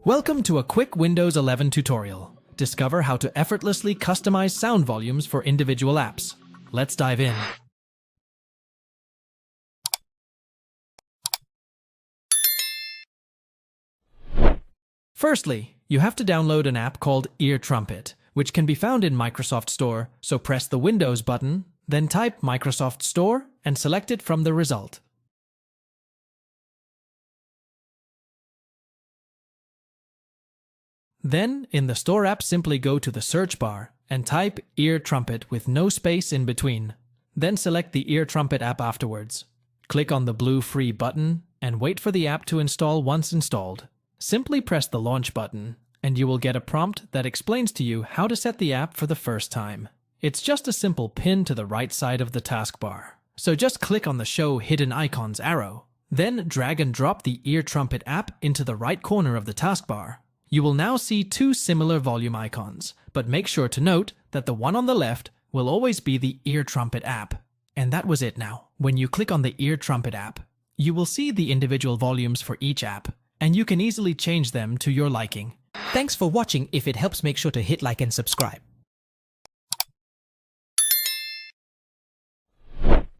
Welcome to a quick Windows 11 tutorial. Discover how to effortlessly customize sound volumes for individual apps. Let's dive in. Firstly, you have to download an app called Ear Trumpet, which can be found in Microsoft Store, so press the Windows button, then type Microsoft Store and select it from the result. Then, in the Store app, simply go to the search bar and type Ear Trumpet with no space in between. Then select the Ear Trumpet app afterwards. Click on the blue Free button and wait for the app to install. Once installed, simply press the Launch button and you will get a prompt that explains to you how to set the app for the first time. It's just a simple pin to the right side of the taskbar. So just click on the Show Hidden Icons arrow. Then drag and drop the Ear Trumpet app into the right corner of the taskbar. You will now see two similar volume icons, but make sure to note that the one on the left will always be the Ear Trumpet app. And that was it now. When you click on the Ear Trumpet app, you will see the individual volumes for each app, and you can easily change them to your liking. Thanks for watching. If it helps, make sure to hit like and subscribe.